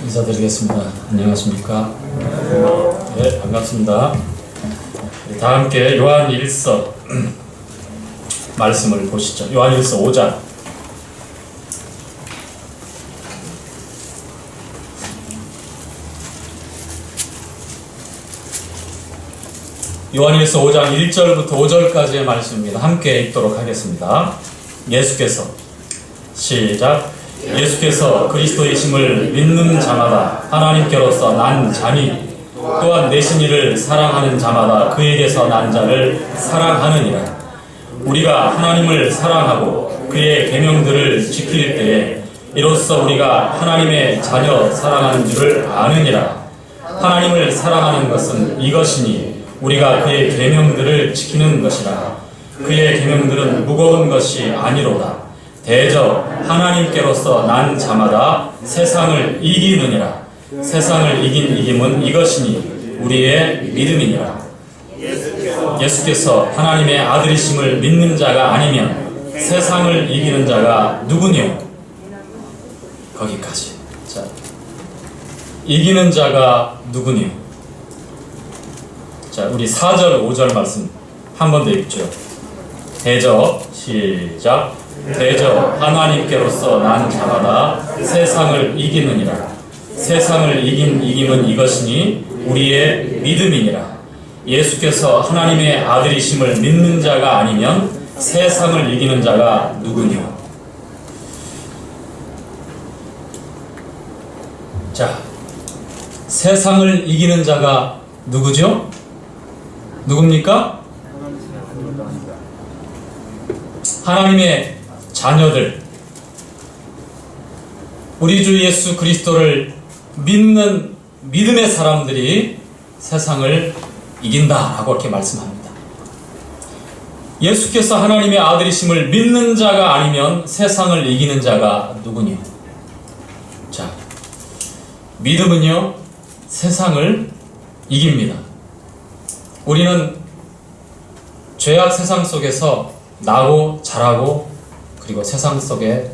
인사드리겠습니다. 안녕하십니까? 네, 반갑습니다. 다 함께 요한 1서 말씀을 보시죠. 요한 1서 5장. 요한 1서 5장 1절부터 5절까지의 말씀입니다. 함께 읽도록 하겠습니다. 예수께서 시작. 예수께서 그리스도이심을 믿는 자마다 하나님께로서 난 자니 또한 내신 이를 사랑하는 자마다 그에게서 난 자를 사랑하느니라. 우리가 하나님을 사랑하고 그의 계명들을 지킬 때에 이로써 우리가 하나님의 자녀 사랑하는 줄을 아느니라. 하나님을 사랑하는 것은 이것이니 우리가 그의 계명들을 지키는 것이라. 그의 계명들은 무거운 것이 아니로다. 대저 하나님께로서 난 자마다 세상을 이기느니라. 세상을 이긴 이김은 이것이니 우리의 믿음이니라. 예수께서 하나님의 아들이심을 믿는 자가 아니면 세상을 이기는 자가 누구뇨? 거기까지. 자, 이기는 자가 누구뇨? 자, 우리 4절 5절 말씀 한 번 더 읽죠. 대저 시작. 대저 하나님께로서 난 자마다 세상을 이기느니라. 세상을 이긴 이김은 이것이니 우리의 믿음이니라. 예수께서 하나님의 아들이심을 믿는 자가 아니면 세상을 이기는 자가 누구뇨? 자, 세상을 이기는 자가 누구죠? 누굽니까? 하나님의 자녀들, 우리 주 예수 그리스도를 믿는 믿음의 사람들이 세상을 이긴다라고 이렇게 말씀합니다. 예수께서 하나님의 아들이심을 믿는 자가 아니면 세상을 이기는 자가 누구냐? 자, 믿음은요, 세상을 이깁니다. 우리는 죄악 세상 속에서 나고 자라고 그리고 세상 속에서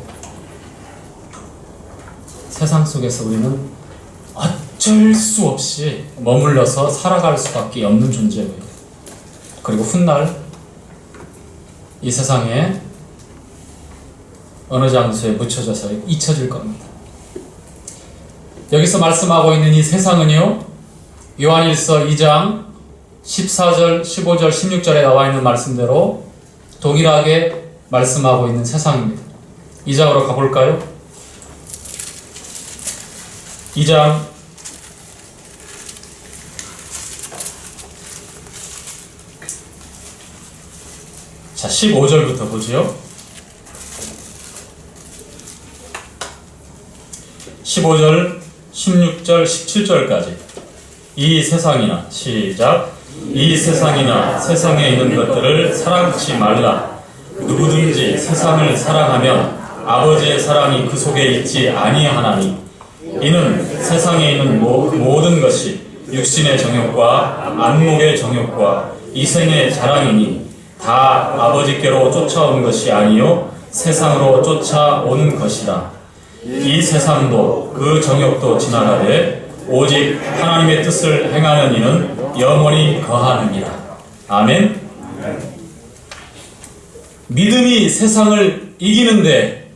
우리는 어쩔 수 없이 머물러서 살아갈 수밖에 없는 존재고요. 그리고 훗날 이 세상에 어느 장소에 묻혀져서 잊혀질 겁니다. 여기서 말씀하고 있는 이 세상은요, 요한일서 2장 14절, 15절, 16절에 나와 있는 말씀대로 동일하게 말씀하고 있는 세상입니다. 2장으로 가볼까요? 2장 15절부터 보지요. 15절, 16절, 17절까지. 이 세상이나 시작. 이 세상이나 세상에 있는 것들을 사랑치 말라. 누구든지 세상을 사랑하면 아버지의 사랑이 그 속에 있지 아니하나니 이는 세상에 있는 모든 것이 육신의 정욕과 안목의 정욕과 이생의 자랑이니 다 아버지께로 쫓아온 것이 아니요 세상으로 쫓아온 것이라. 이 세상도 그 정욕도 지나가되 오직 하나님의 뜻을 행하는 이는 영원히 거하느니라. 아멘. 믿음이 세상을 이기는데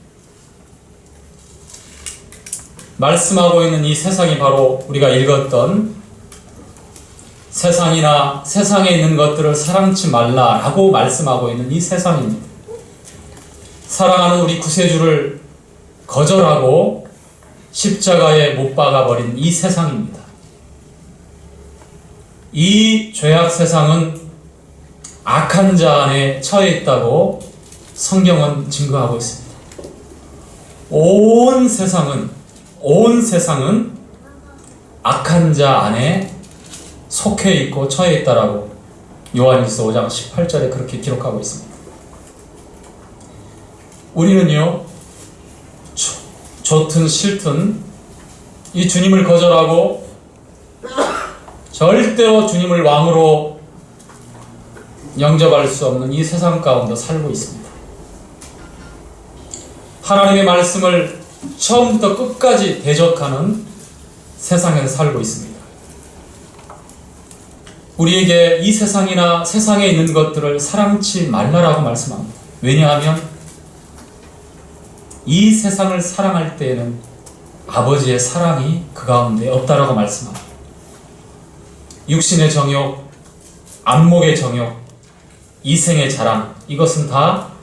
말씀하고 있는 이 세상이 바로 우리가 읽었던 세상이나 세상에 있는 것들을 사랑치 말라라고 말씀하고 있는 이 세상입니다. 사랑하는 우리 구세주를 거절하고 십자가에 못 박아버린 이 세상입니다. 이 죄악 세상은 악한 자 안에 처해 있다고 성경은 증거하고 있습니다. 온 세상은 악한 자 안에 속해 있고 처해 있다라고 요한일서 5장 18절에 그렇게 기록하고 있습니다. 우리는요, 좋든 싫든 이 주님을 거절하고 절대로 주님을 왕으로 영접할 수 없는 이 세상 가운데 살고 있습니다. 하나님의 말씀을 처음부터 끝까지 대적하는 세상에서 살고 있습니다. 우리에게 이 세상이나 세상에 있는 것들을 사랑치 말라라고 말씀합니다. 왜냐하면 이 세상을 사랑할 때에는 아버지의 사랑이 그 가운데 없다라고 말씀합니다. 육신의 정욕, 안목의 정욕, 이생의 자랑, 이것은 다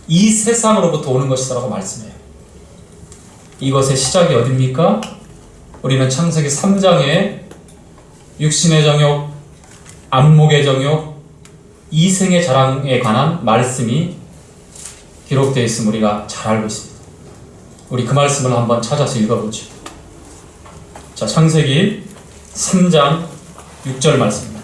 이 세상으로부터 오는 것이라고 말씀해요. 이것의 시작이 어디입니까? 우리는 창세기 3장에 육신의 정욕, 안목의 정욕, 이생의 자랑에 관한 말씀이 기록되어 있음을 우리가 잘 알고 있습니다. 우리 그 말씀을 한번 찾아서 읽어보죠. 자, 창세기 3장 6절 말씀입니다.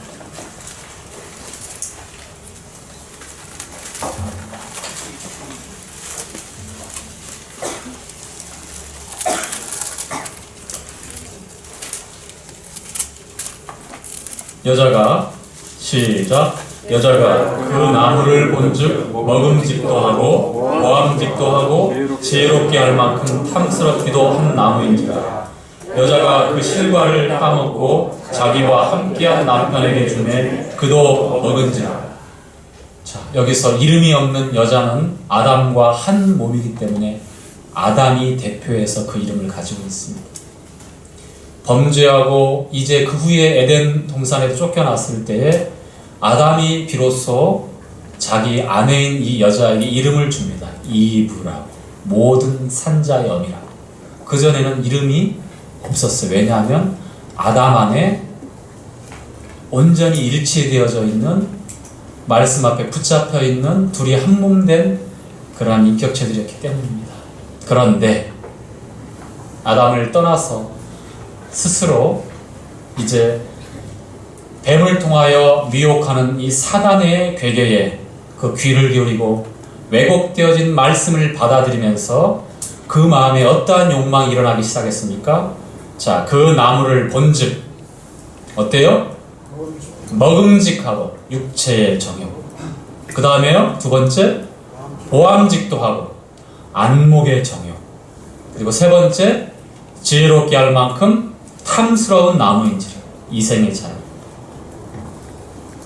여자가 그 나무를 본즉 먹음직도 하고 보암직도 하고 지혜롭게 할 만큼 탐스럽기도 한 나무인지라. 여자가 그 실과를 따먹고 자기와 함께한 남편에게 주매 그도 먹은지라. 자, 여기서 이름이 없는 여자는 아담과 한 몸이기 때문에 아담이 대표해서 그 이름을 가지고 있습니다. 범죄하고 이제 그 후에 에덴 동산에서 쫓겨났을 때에 아담이 비로소 자기 아내인 이 여자에게 이름을 줍니다. 이브라고, 모든 산자의 어미라고. 그전에는 이름이 없었어요. 왜냐하면 아담 안에 온전히 일치되어져 있는, 말씀 앞에 붙잡혀 있는 둘이 한 몸 된 그러한 인격체들이었기 때문입니다. 그런데 아담을 떠나서 스스로 이제 뱀을 통하여 미혹하는 이 사단의 괴계에 그 귀를 기울이고 왜곡되어진 말씀을 받아들이면서 그 마음에 어떠한 욕망이 일어나기 시작했습니까? 자, 그 나무를 본즉 어때요? 먹음직하고 육체의 정욕. 그 다음에요, 두 번째 보암직도 하고 안목의 정욕. 그리고 세 번째 지혜롭게 할 만큼 탐스러운 나무인지라. 이생의 자랑.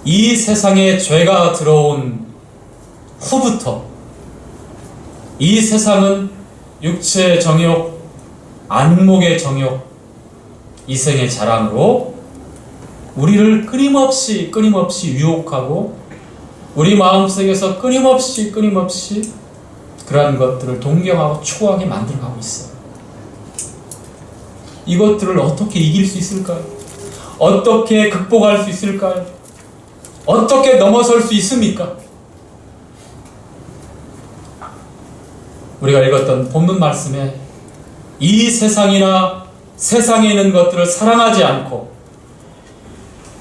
이 세상에 죄가 들어온 후부터 이 세상은 육체의 정욕, 안목의 정욕, 이생의 자랑으로 우리를 끊임없이 유혹하고 우리 마음속에서 끊임없이 그러한 것들을 동경하고 추구하게 만들어가고 있어요. 이것들을 어떻게 이길 수 있을까요? 어떻게 극복할 수 있을까요? 어떻게 넘어설 수 있습니까? 우리가 읽었던 본문 말씀에 이 세상이나 세상에 있는 것들을 사랑하지 않고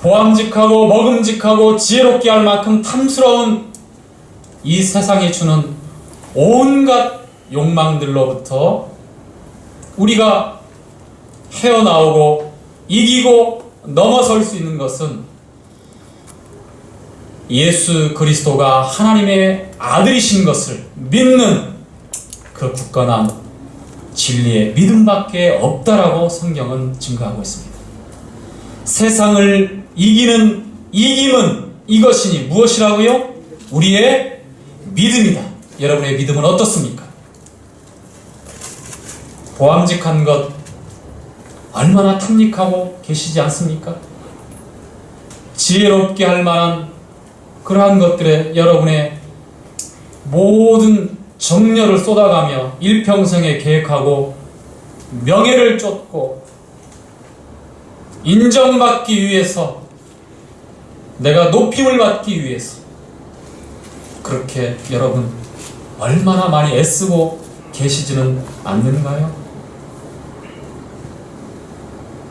보암직하고 먹음직하고 지혜롭게 할 만큼 탐스러운 이 세상이 주는 온갖 욕망들로부터 우리가 헤어나오고 이기고 넘어설 수 있는 것은 예수 그리스도가 하나님의 아들이신 것을 믿는 그 굳건한 진리의 믿음밖에 없다라고 성경은 증거하고 있습니다. 세상을 이기는 이김은 이것이니 무엇이라고요? 우리의 믿음이다. 여러분의 믿음은 어떻습니까? 보암직한 것 얼마나 탐닉하고 계시지 않습니까? 지혜롭게 할 만한 그러한 것들에 여러분의 모든 정열을 쏟아가며 일평생에 계획하고 명예를 쫓고 인정받기 위해서, 내가 높임을 받기 위해서 그렇게 여러분 얼마나 많이 애쓰고 계시지는 않는가요?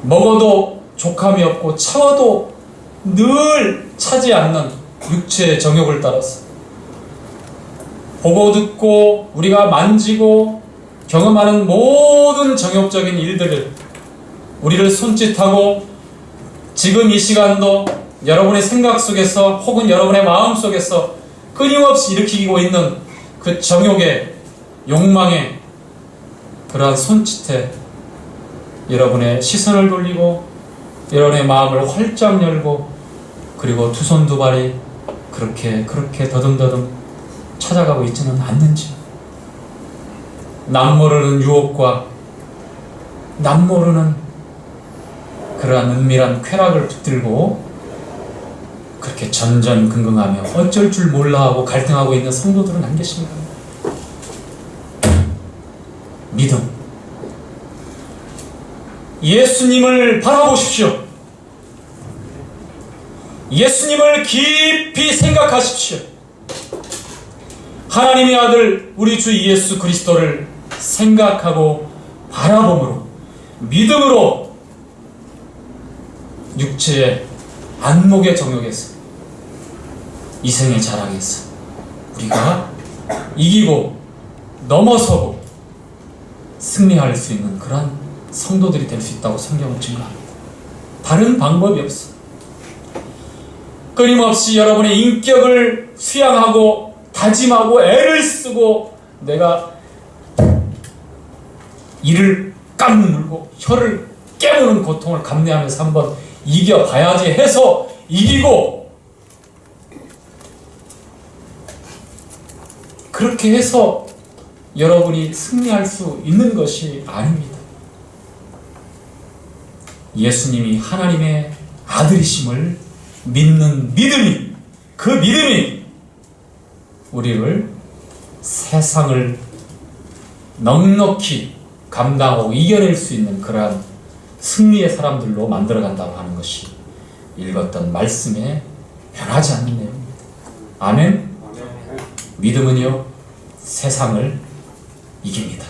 먹어도 족함이 없고 차워도 늘 차지 않는 육체의 정욕을 따라서 보고 듣고 우리가 만지고 경험하는 모든 정욕적인 일들을 우리를 손짓하고 지금 이 시간도 여러분의 생각 속에서 혹은 여러분의 마음 속에서 끊임없이 일으키고 있는 그 정욕의 욕망의 그러한 손짓에 여러분의 시선을 돌리고 여러분의 마음을 활짝 열고 그리고 두 손 두 발이 그렇게 더듬더듬 찾아가고 있지는 않는지, 남모르는 유혹과 남모르는 그러한 은밀한 쾌락을 붙들고 그렇게 전전긍긍하며 어쩔 줄 몰라 하고 갈등하고 있는 성도들은 안 계십니까? 믿음. 예수님을 바라보십시오. 예수님을 깊이 생각하십시오. 하나님의 아들 우리 주 예수 그리스도를 생각하고 바라봄으로, 믿음으로 육체의 안목의 정욕에서, 이생의 자랑에서 우리가 이기고 넘어서고 승리할 수 있는 그러한 성도들이 될 수 있다고 성경은 증거합니다. 다른 방법이 없어. 끊임없이 여러분의 인격을 수양하고 다짐하고 애를 쓰고 내가 이를 까물고 혀를 깨무는 고통을 감내하면서 한번 이겨봐야지 해서 이기고, 그렇게 해서 여러분이 승리할 수 있는 것이 아닙니다. 예수님이 하나님의 아들이심을 믿는 믿음이, 그 믿음이 우리를 세상을 넉넉히 감당하고 이겨낼 수 있는 그러한 승리의 사람들로 만들어간다고 하는 것이 읽었던 말씀에 변하지 않는 내용입니다. 아멘. 믿음은요, 세상을 이깁니다.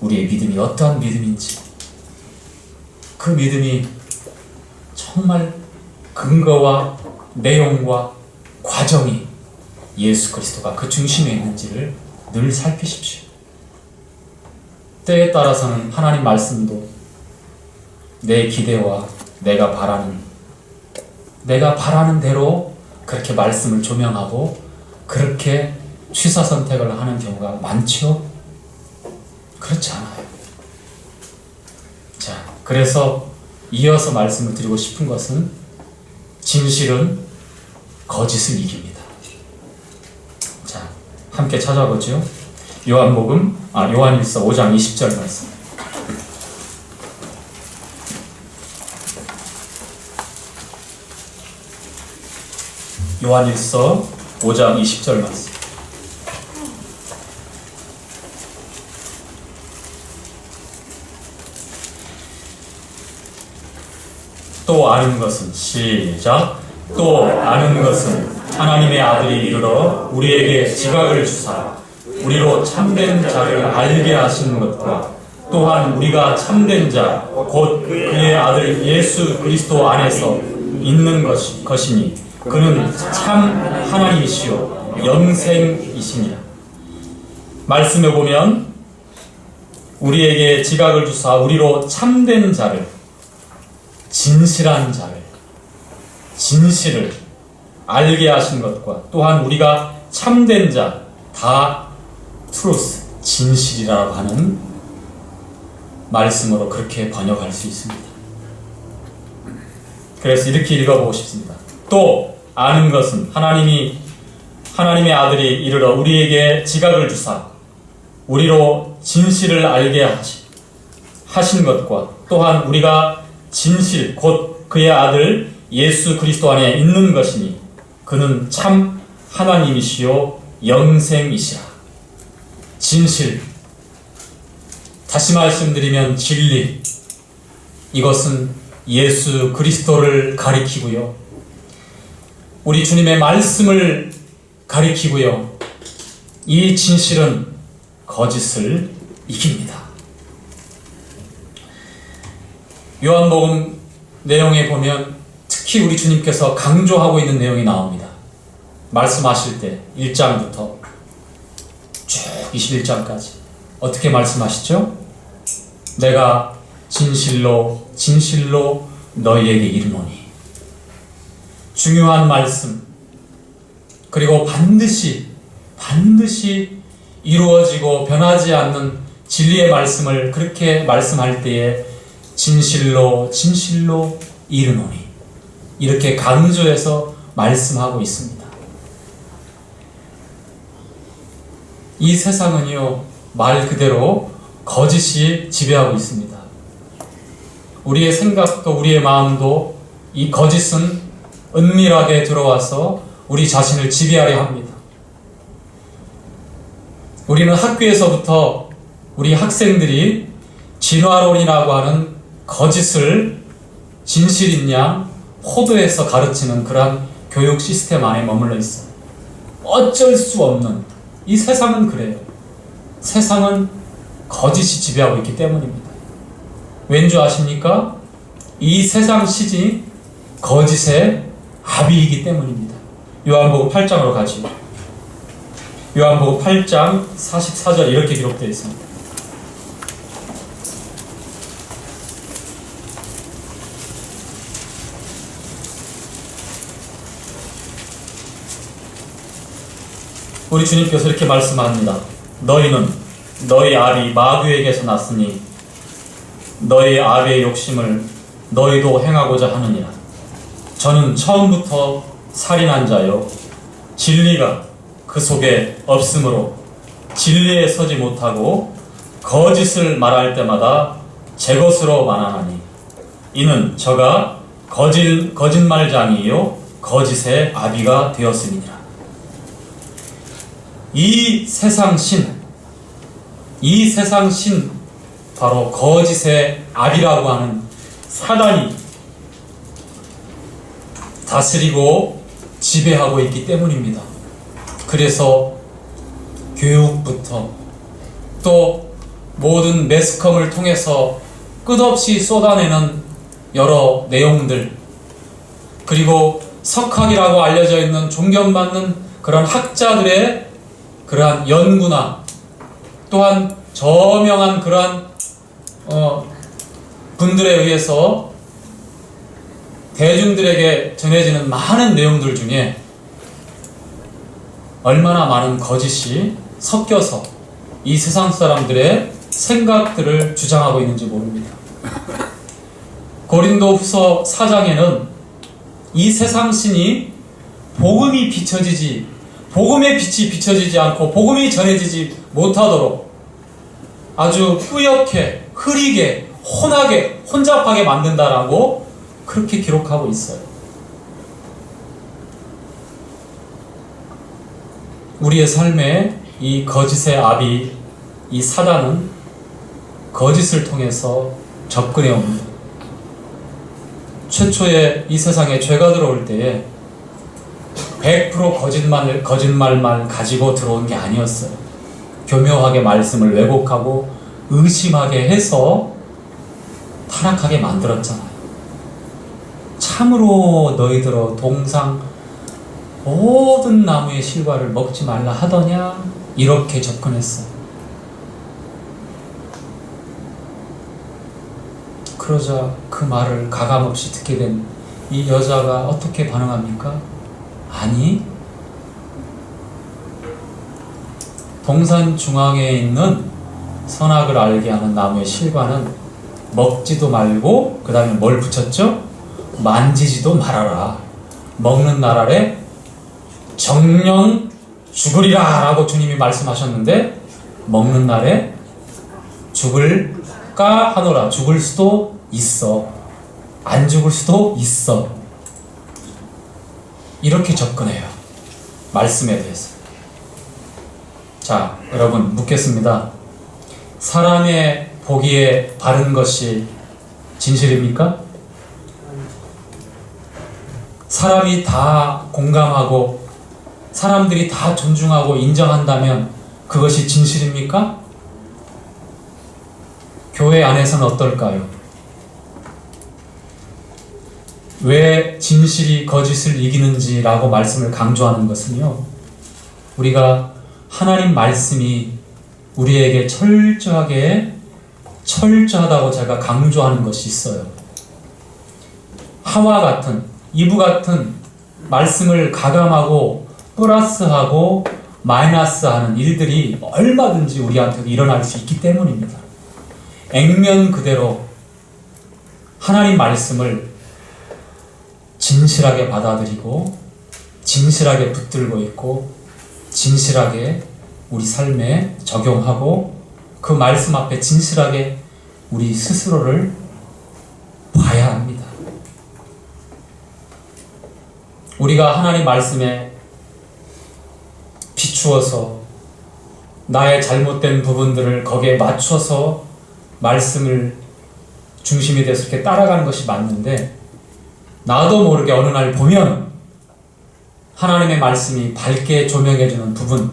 우리의 믿음이 어떠한 믿음인지, 그 믿음이 정말 근거와 내용과 과정이 예수 그리스도가 그 중심에 있는지를 늘 살피십시오. 때에 따라서는 하나님 말씀도 내 기대와 내가 바라는 대로 그렇게 말씀을 조명하고 그렇게 취사 선택을 하는 경우가 많죠? 그렇지 않아요. 자, 그래서 이어서 말씀을 드리고 싶은 것은 진실은 거짓을 이깁니다. 자, 함께 찾아보죠. 요한일서 5장 20절 말씀. 요한일서 5장 20절 말씀. 또 아는 것은, 시작. 또 아는 것은 하나님의 아들이 이르러 우리에게 지각을 주사 우리로 참된 자를 알게 하시는 것과 또한 우리가 참된 자 곧 그의 아들 예수 그리스도 안에서 있는 것이니 그는 참 하나님이시요 영생이시니라. 말씀에 보면 우리에게 지각을 주사 우리로 참된 자를, 진실한 자를, 진실을 알게 하신 것과 또한 우리가 참된 자, 다 truth, 진실이라고 하는 말씀으로 그렇게 번역할 수 있습니다. 그래서 이렇게 읽어보고 싶습니다. 또 아는 것은 하나님의 아들이 이르러 우리에게 지각을 주사 우리로 진실을 알게 하신 것과 또한 우리가 진실 곧 그의 아들 예수 그리스도 안에 있는 것이니 그는 참 하나님이시요 영생이시라. 진실, 다시 말씀드리면 진리, 이것은 예수 그리스도를 가리키고요, 우리 주님의 말씀을 가리키고요, 이 진실은 거짓을 이깁니다. 요한복음 내용에 보면 특히 우리 주님께서 강조하고 있는 내용이 나옵니다. 말씀하실 때 1장부터 쭉 21장까지 어떻게 말씀하시죠? 내가 진실로 진실로 너희에게 이르노니. 중요한 말씀, 그리고 반드시 이루어지고 변하지 않는 진리의 말씀을 그렇게 말씀할 때에 진실로 진실로 이르노니 이렇게 강조해서 말씀하고 있습니다. 이 세상은요, 말 그대로 거짓이 지배하고 있습니다. 우리의 생각도 우리의 마음도 이 거짓은 은밀하게 들어와서 우리 자신을 지배하려 합니다. 우리는 학교에서부터 우리 학생들이 진화론이라고 하는 거짓을 진실인 양 호도해서 가르치는 그러한 교육 시스템 안에 머물러 있어요. 어쩔 수 없는, 이 세상은 그래요. 세상은 거짓이 지배하고 있기 때문입니다. 왠지 아십니까? 이 세상 시즌이 거짓의 아비이기 때문입니다. 요한복음 8장으로 가죠. 요한복음 8장 44절 이렇게 기록되어 있습니다. 우리 주님께서 이렇게 말씀합니다. 너희는 너희 아비 마귀에게서 났으니 너희 아비의 욕심을 너희도 행하고자 하느니라. 저는 처음부터 살인한 자요 진리가 그 속에 없으므로 진리에 서지 못하고 거짓을 말할 때마다 제 것으로 말하나니 이는 저가 거짓말장이요 거짓의 아비가 되었음이니라. 이 세상 신 바로 거짓의 아비라고 하는 사단이 다스리고 지배하고 있기 때문입니다. 그래서 교육부터 또 모든 매스컴을 통해서 끝없이 쏟아내는 여러 내용들, 그리고 석학이라고 알려져 있는 존경받는 그런 학자들의 그러한 연구나 또한 저명한 그러한 분들에 의해서 대중들에게 전해지는 많은 내용들 중에 얼마나 많은 거짓이 섞여서 이 세상 사람들의 생각들을 주장하고 있는지 모릅니다. 고린도후서 4장에는 이 세상 신이 복음의 빛이 비춰지지 않고 복음이 전해지지 못하도록 아주 뿌옇게, 흐리게, 혼하게, 혼잡하게 만든다라고 그렇게 기록하고 있어요. 우리의 삶에 이 거짓의 아비, 이 사단은 거짓을 통해서 접근해 옵니다. 최초에 이 세상에 죄가 들어올 때에 100% 거짓말만 가지고 들어온 게 아니었어요. 교묘하게 말씀을 왜곡하고 의심하게 해서 타락하게 만들었잖아요. 참으로 너희들어 동상 모든 나무의 실과를 먹지 말라 하더냐? 이렇게 접근했어요. 그러자 그 말을 가감없이 듣게 된 이 여자가 어떻게 반응합니까? 아니, 동산 중앙에 있는 선악을 알게 하는 나무의 실과는 먹지도 말고 그 다음에 뭘 붙였죠? 만지지도 말아라. 먹는 날 아래 정령 죽으리라 라고 주님이 말씀하셨는데 먹는 날에 죽을까 하노라. 죽을 수도 있어. 안 죽을 수도 있어. 이렇게 접근해요. 말씀에 대해서. 자, 여러분 묻겠습니다. 사람의 보기에 바른 것이 진실입니까? 사람이 다 공감하고 사람들이 다 존중하고 인정한다면 그것이 진실입니까? 교회 안에서는 어떨까요? 왜 진실이 거짓을 이기는지라고 말씀을 강조하는 것은요, 우리가 하나님 말씀이 우리에게 철저하다고 제가 강조하는 것이 있어요. 하와 같은, 이브 같은 말씀을 가감하고 플러스하고 마이너스하는 일들이 얼마든지 우리한테 일어날 수 있기 때문입니다. 액면 그대로 하나님 말씀을 진실하게 받아들이고 진실하게 붙들고 있고 진실하게 우리 삶에 적용하고 그 말씀 앞에 진실하게 우리 스스로를 봐야 합니다. 우리가 하나님 말씀에 비추어서 나의 잘못된 부분들을 거기에 맞춰서 말씀을 중심이 돼서 이렇게 따라가는 것이 맞는데, 나도 모르게 어느 날 보면 하나님의 말씀이 밝게 조명해주는 부분,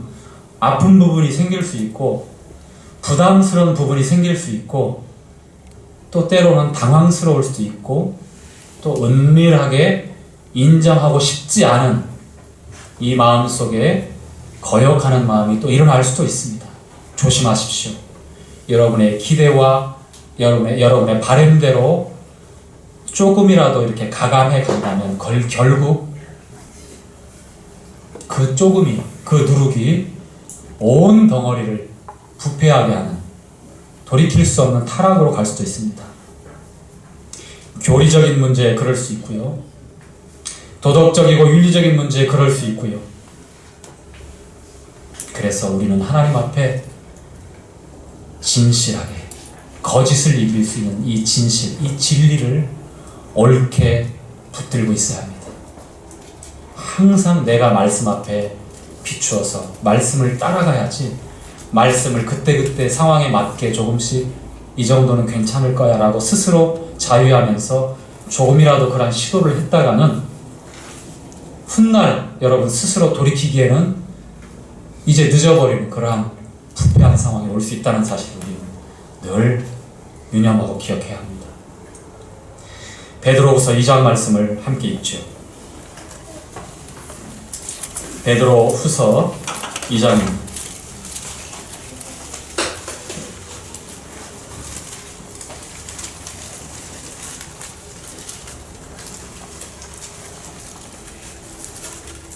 아픈 부분이 생길 수 있고 부담스러운 부분이 생길 수 있고 또 때로는 당황스러울 수도 있고 또 은밀하게 인정하고 싶지 않은 이 마음속에 거역하는 마음이 또 일어날 수도 있습니다. 조심하십시오. 여러분의 기대와 여러분의 바램대로 조금이라도 이렇게 가감해 간다면 결국 그 조금이, 그 누룩이 온 덩어리를 부패하게 하는, 돌이킬 수 없는 타락으로 갈 수도 있습니다. 교리적인 문제에 그럴 수 있고요. 도덕적이고 윤리적인 문제에 그럴 수 있고요. 그래서 우리는 하나님 앞에 진실하게 거짓을 이길 수 있는 이 진실, 이 진리를 옳게 붙들고 있어야 합니다. 항상 내가 말씀 앞에 비추어서 말씀을 따라가야지, 말씀을 그때그때 상황에 맞게 조금씩 이 정도는 괜찮을 거야 라고 스스로 자유하면서 조금이라도 그런 시도를 했다가는 훗날 여러분 스스로 돌이키기에는 이제 늦어버리는 그러한 부패한 상황이 올 수 있다는 사실을 우리는 늘 유념하고 기억해야 합니다. 베드로후서 2장 말씀을 함께 읽죠. 베드로후서 2장입니다.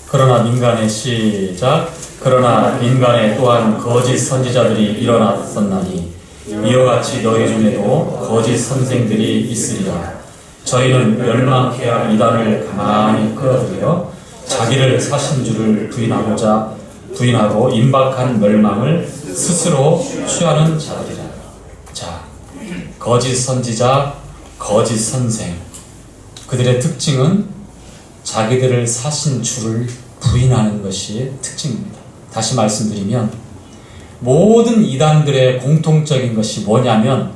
그러나 민간의 시작. 그러나 민간에 또한 거짓 선지자들이 일어났었나니 이와 같이 너희 중에도 거짓 선생들이 있으리라. 저희는 멸망케 할 이단을 가만히 끌어들여 자기를 사신 줄을 부인하고 임박한 멸망을 스스로 취하는 자들이라. 자, 거짓 선지자, 거짓 선생, 그들의 특징은 자기들을 사신 줄을 부인하는 것이 특징입니다. 다시 말씀드리면 모든 이단들의 공통적인 것이 뭐냐면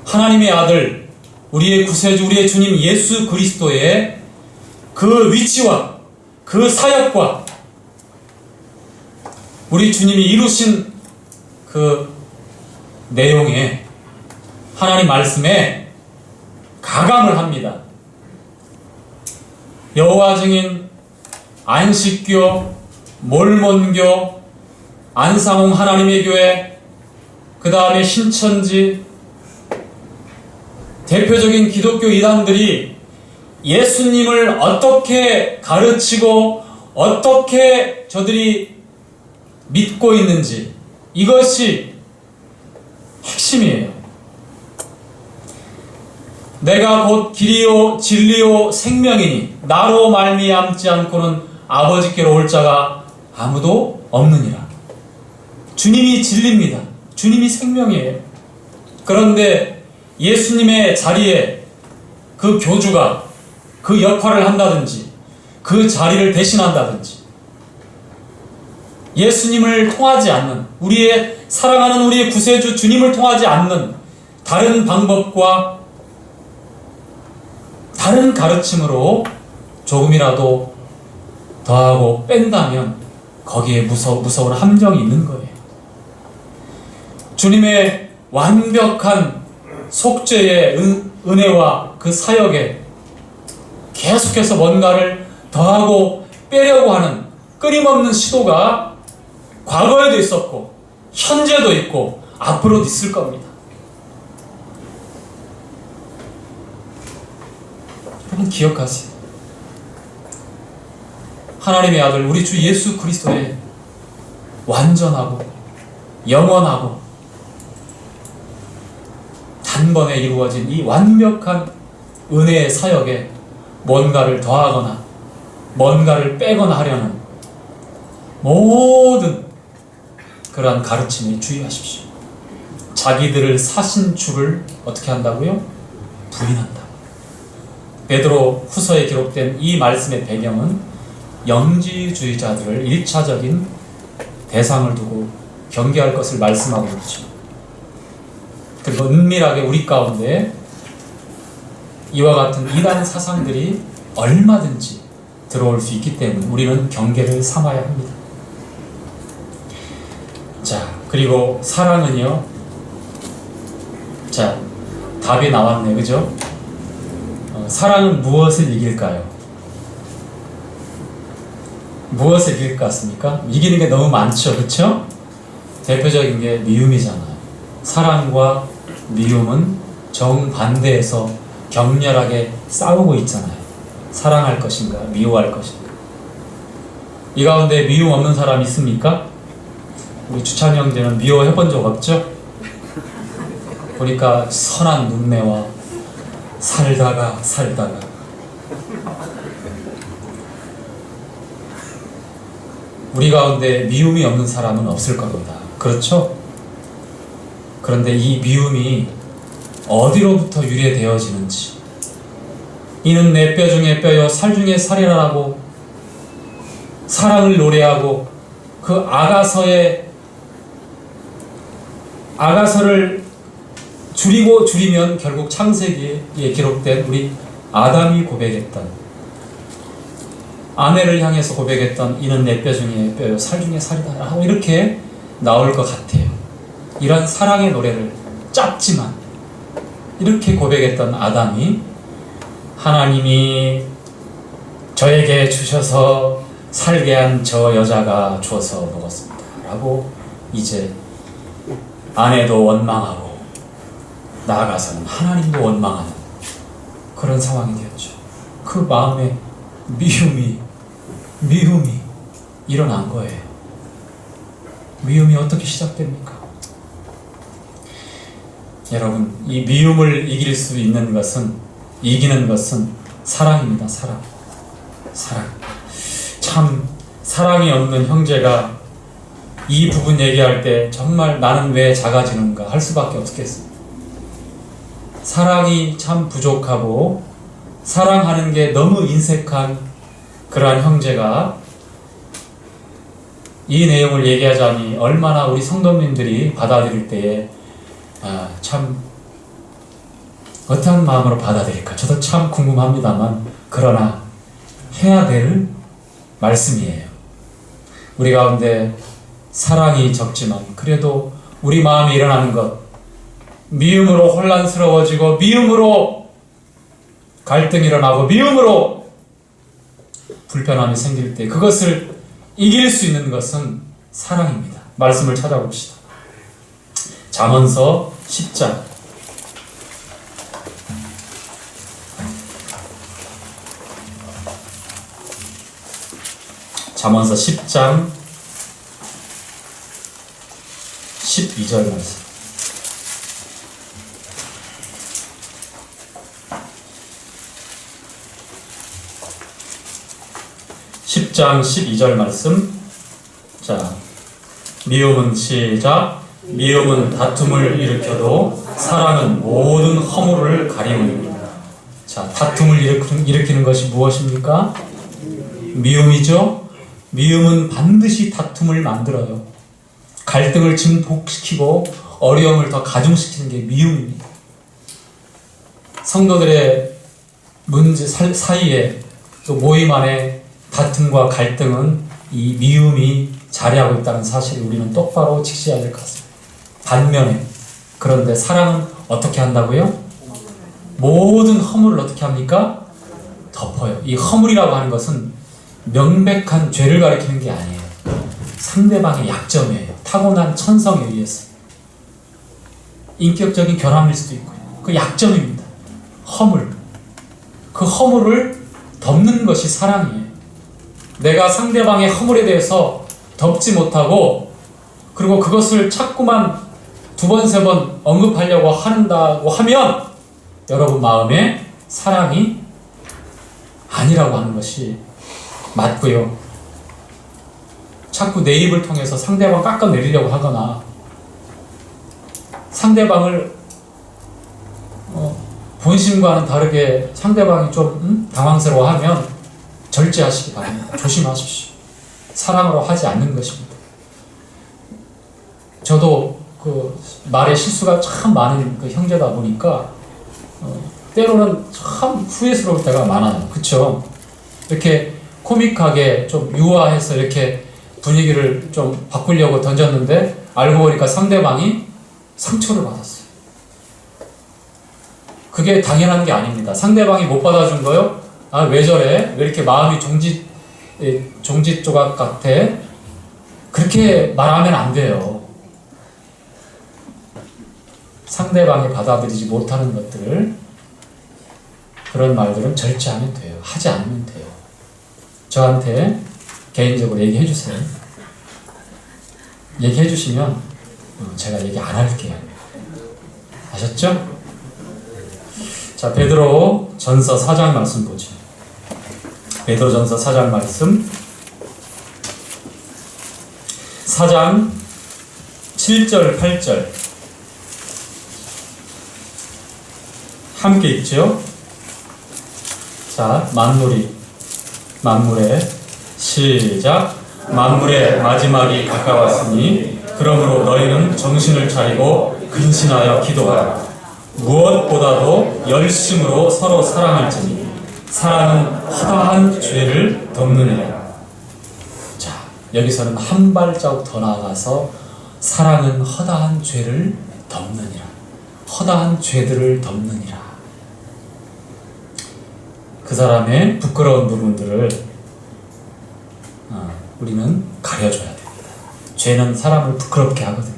하나님의 아들, 우리의 구세주, 우리의 주님 예수 그리스도의 그 위치와 그 사역과 우리 주님이 이루신 그 내용에 하나님 말씀에 가감을 합니다. 여호와 증인, 안식교, 몰몬교, 안상홍 하나님의 교회, 그 다음에 신천지, 대표적인 기독교 이단들이 예수님을 어떻게 가르치고 어떻게 저들이 믿고 있는지, 이것이 핵심이에요. 내가 곧 길이요 진리요 생명이니 나로 말미암지 않고는 아버지께로 올 자가 아무도 없느니라. 주님이 진리입니다. 주님이 생명이에요. 그런데 예수님의 자리에 그 교주가 그 역할을 한다든지 그 자리를 대신한다든지 예수님을 통하지 않는, 우리의 사랑하는 우리의 구세주 주님을 통하지 않는 다른 방법과 다른 가르침으로 조금이라도 더하고 뺀다면 거기에 무서운 함정이 있는 거예요. 주님의 완벽한 속죄의 은혜와 그 사역에 계속해서 뭔가를 더하고 빼려고 하는 끊임없는 시도가 과거에도 있었고 현재도 있고 앞으로도 있을 겁니다. 여러분 기억하세요. 하나님의 아들 우리 주 예수 그리스도의 완전하고 영원하고 단번에 이루어진 이 완벽한 은혜의 사역에 뭔가를 더하거나 뭔가를 빼거나 하려는 모든 그러한 가르침에 주의하십시오. 자기들을 사신 주를 어떻게 한다고요? 부인한다. 베드로 후서에 기록된 이 말씀의 배경은 영지주의자들을 1차적인 대상을 두고 경계할 것을 말씀하고 있죠. 그리고 은밀하게 우리 가운데 이와 같은 이단 사상들이 얼마든지 들어올 수 있기 때문에 우리는 경계를 삼아야 합니다. 자, 그리고 사랑은요. 자, 답이 나왔네, 그죠? 사랑은 무엇을 이길까요? 무엇을 이길 것 같습니까? 이기는 게 너무 많죠, 그렇죠? 대표적인 게 미움이잖아요. 사랑과 미움은 정반대에서 격렬하게 싸우고 있잖아요. 사랑할 것인가, 미워할 것인가. 이 가운데 미움 없는 사람 있습니까? 우리 주찬 형제는 미워해본 적 없죠? 보니까 선한 눈매와 살다가 우리 가운데 미움이 없는 사람은 없을 겁니다. 그렇죠? 그런데 이 미움이 어디로부터 유래되어지는지, 이는 내 뼈 중에 뼈요 살 중에 살이라고 사랑을 노래하고 그 아가서를 줄이면 결국 창세기에 기록된 우리 아담이 고백했던, 아내를 향해서 고백했던 이는 내 뼈 중에 뼈요 살 중에 살이다 하고 이렇게 나올 것 같아요. 이런 사랑의 노래를 짧지만 이렇게 고백했던 아담이 하나님이 저에게 주셔서 살게 한 저 여자가 주어서 먹었습니다 라고 이제 아내도 원망하고 나아가서는 하나님도 원망하는 그런 상황이 되었죠. 그 마음에 미움이 일어난 거예요. 미움이 어떻게 시작됩니까? 여러분, 이 미움을 이길 수 있는 것은, 이기는 것은 사랑입니다. 사랑. 참 사랑이 없는 형제가 이 부분 얘기할 때 정말 나는 왜 작아지는가 할 수밖에 없겠습니다. 사랑이 참 부족하고 사랑하는 게 너무 인색한 그러한 형제가 이 내용을 얘기하자니 얼마나 우리 성도님들이 받아들일 때에 참 어떠한 마음으로 받아들일까 저도 참 궁금합니다만, 그러나 해야 될 말씀이에요. 우리 가운데 사랑이 적지만 그래도 우리 마음에 일어나는 것, 미움으로 혼란스러워지고 미움으로 갈등이 일어나고 미움으로 불편함이 생길 때 그것을 이길 수 있는 것은 사랑입니다. 말씀을 찾아봅시다. 잠언서 10장 잠언서 10장 12절 말씀. (10장 12절) 말씀. 자, 미움은 시작. 미움은 다툼을 일으켜도 사랑은 모든 허물을 가리우느니라. 자, 다툼을 일으키는 것이 무엇입니까? 미움이죠. 미움은 반드시 다툼을 만들어요. 갈등을 증폭시키고 어려움을 더 가중시키는 게 미움입니다. 성도들의 문제 사이에 또 모임 안에 다툼과 갈등은 이 미움이 자리하고 있다는 사실을 우리는 똑바로 직시해야 될 것 같습니다. 반면에 그런데 사랑은 어떻게 한다고요? 모든 허물을 어떻게 합니까? 덮어요. 이 허물이라고 하는 것은 명백한 죄를 가리키는 게 아니에요. 상대방의 약점이에요. 타고난 천성에 의해서 인격적인 결함일 수도 있고요. 그 약점입니다. 허물. 그 허물을 덮는 것이 사랑이에요. 내가 상대방의 허물에 대해서 덮지 못하고 그리고 그것을 자꾸만 두 번, 세 번 언급하려고 한다고 하면 여러분 마음에 사랑이 아니라고 하는 것이 맞고요. 자꾸 내 입을 통해서 상대방 깎아내리려고 하거나 상대방을 본심과는 다르게 상대방이 좀 당황스러워하면 절제하시기 바랍니다. 조심하십시오. 사랑으로 하지 않는 것입니다. 저도 그 말에 실수가 참 많은 그 형제다 보니까 때로는 참 후회스러울 때가 많아요. 그쵸? 이렇게 코믹하게 좀 유화해서 이렇게 분위기를 좀 바꾸려고 던졌는데 알고 보니까 상대방이 상처를 받았어요. 그게 당연한 게 아닙니다. 상대방이 못 받아준 거요? 아, 왜 저래? 왜 이렇게 마음이 종지 조각 같아? 그렇게 말하면 안 돼요. 상대방이 받아들이지 못하는 것들을, 그런 말들은 절제하면 돼요. 하지 않으면 돼요. 저한테 개인적으로 얘기해 주세요. 얘기해 주시면 제가 얘기 안 할게요. 아셨죠? 자, 베드로 전서 4장 말씀 보죠. 베드로 전서 4장 말씀 4장 7절 8절 함께 읽죠. 자, 만물의 시작. 만물의 마지막이 가까웠으니 그러므로 너희는 정신을 차리고 근신하여 기도하라. 무엇보다도 열심으로 서로 사랑할지니 사랑은 허다한 죄를 덮느니라. 자, 여기서는 한 발자국 더 나아가서 사랑은 허다한 죄를 덮느니라. 허다한 죄들을 덮느니라. 그 사람의 부끄러운 부분들을 우리는 가려줘야 됩니다. 죄는 사람을 부끄럽게 하거든요.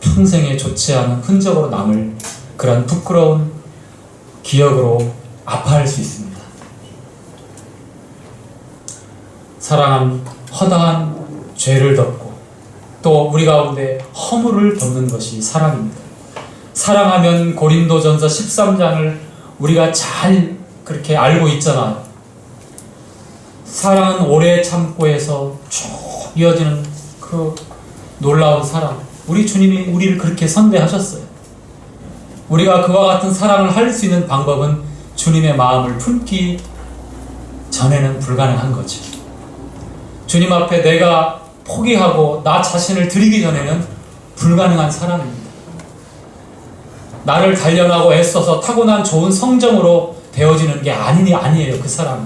평생에 좋지 않은 흔적으로 남을 그런 부끄러운 기억으로 아파할 수 있습니다. 사랑은 허다한 죄를 덮고 또 우리 가운데 허물을 덮는 것이 사랑입니다. 사랑하면 고린도전서 13장을 우리가 잘 그렇게 알고 있잖아요. 사랑은 오래 참고해서 쭉 이어지는 그 놀라운 사랑. 우리 주님이 우리를 그렇게 선대하셨어요. 우리가 그와 같은 사랑을 할 수 있는 방법은 주님의 마음을 품기 전에는 불가능한 거죠. 주님 앞에 내가 포기하고 나 자신을 드리기 전에는 불가능한 사랑입니다. 나를 단련하고 애써서 타고난 좋은 성정으로 되어지는 게 아니에요. 그 사랑은.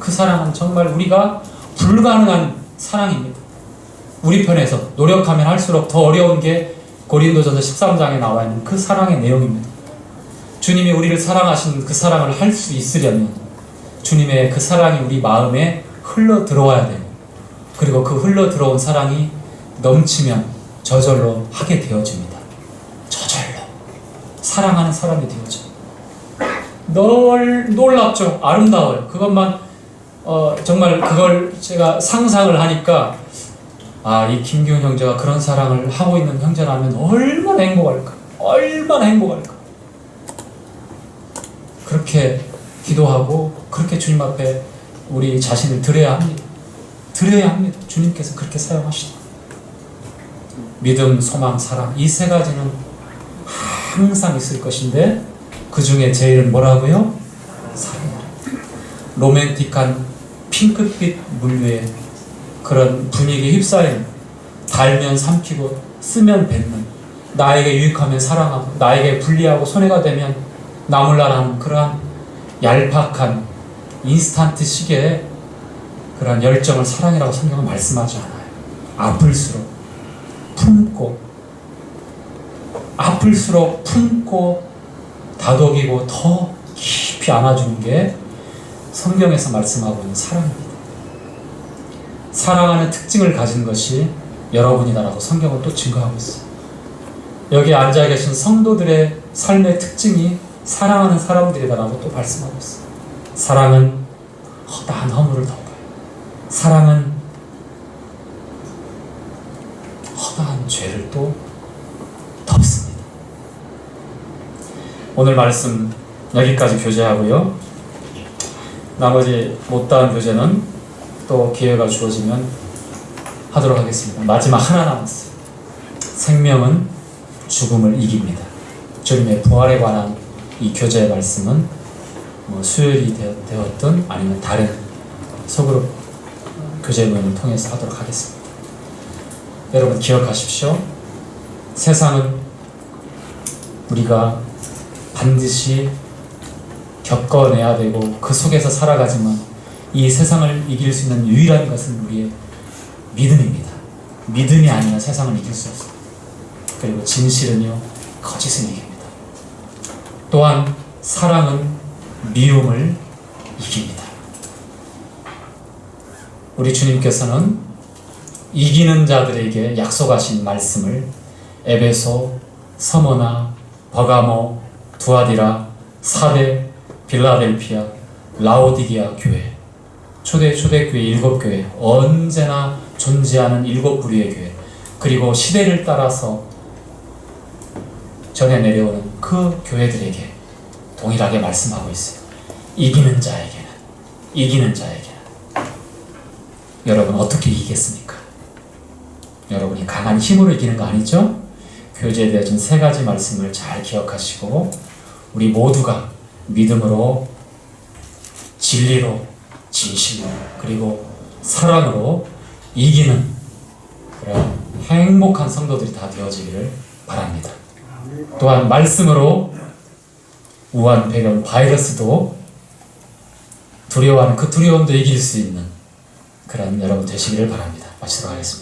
그 사랑은 정말 우리가 불가능한 사랑입니다. 우리 편에서 노력하면 할수록 더 어려운 게 고린도전서 13장에 나와 있는 그 사랑의 내용입니다. 주님이 우리를 사랑하신 그 사랑을 할 수 있으려면 주님의 그 사랑이 우리 마음에 흘러 들어와야 돼요. 그리고 그 흘러 들어온 사랑이 넘치면 저절로 하게 되어집니다. 저절로 사랑하는 사람이 되어져요. 놀랍죠? 아름다워요. 그것만 정말 그걸 제가 상상을 하니까 이 김기훈 형제가 그런 사랑을 하고 있는 형제라면 얼마나 행복할까? 얼마나 행복할까? 그렇게 기도하고 그렇게 주님 앞에 우리 자신을 드려야 합니다. 드려야 합니다. 주님께서 그렇게 사용하시다. 믿음, 소망, 사랑 이 세 가지는 항상 있을 것인데 그 중에 제일은 뭐라고요? 사랑이다. 로맨틱한 핑크빛 물류의 그런 분위기에 휩싸인 달면 삼키고 쓰면 뱉는 나에게 유익하면 사랑하고 나에게 불리하고 손해가 되면 나몰라라는 그러한 얄팍한 인스턴트 식의 그러한 열정을 사랑이라고 성경은 말씀하지 않아요. 아플수록 품고 다독이고 더 깊이 안아주는 게 성경에서 말씀하고 있는 사랑입니다. 사랑하는 특징을 가진 것이 여러분이다라고 성경은 또 증거하고 있어요. 여기 앉아 계신 성도들의 삶의 특징이 사랑하는 사람들이다라고 또 말씀하고 있어요. 사랑은 허다한 허물을 덮어요. 사랑은 허다한 죄를 또 덮습니다. 오늘 말씀 여기까지 교제하고요. 나머지 못다한 교제는 또 기회가 주어지면 하도록 하겠습니다. 마지막 하나 남았어요. 생명은 죽음을 이깁니다. 주님의 부활에 관한 이 교제의 말씀은 수요일이 되었든 아니면 다른 소그룹 교제 모임을 통해서 하도록 하겠습니다. 여러분 기억하십시오. 세상은 우리가 반드시 겪어내야 되고 그 속에서 살아가지만 이 세상을 이길 수 있는 유일한 것은 우리의 믿음입니다. 믿음이 아니면 세상을 이길 수 없습니다. 그리고 진실은요 거짓을 이깁니다. 또한 사랑은 미움을 이깁니다. 우리 주님께서는 이기는 자들에게 약속하신 말씀을 에베소, 서머나, 버가모, 두아디라, 사대, 빌라델피아, 라오디게아 교회, 초대교회 7교회, 언제나 존재하는 7부류의 교회, 그리고 시대를 따라서 전해 내려오는 그 교회들에게 동일하게 말씀하고 있어요. 이기는 자에게는 여러분 어떻게 이기겠습니까? 여러분이 강한 힘으로 이기는 거 아니죠? 교제에 되어진 3가지 말씀을 잘 기억하시고 우리 모두가 믿음으로, 진리로, 진실로, 그리고 사랑으로 이기는 그런 행복한 성도들이 다 되어지기를 바랍니다. 또한 말씀으로 우한, 배경, 바이러스도 두려워하는 그 두려움도 이길 수 있는 그런 여러분 되시기를 바랍니다. 마치도록 하겠습니다.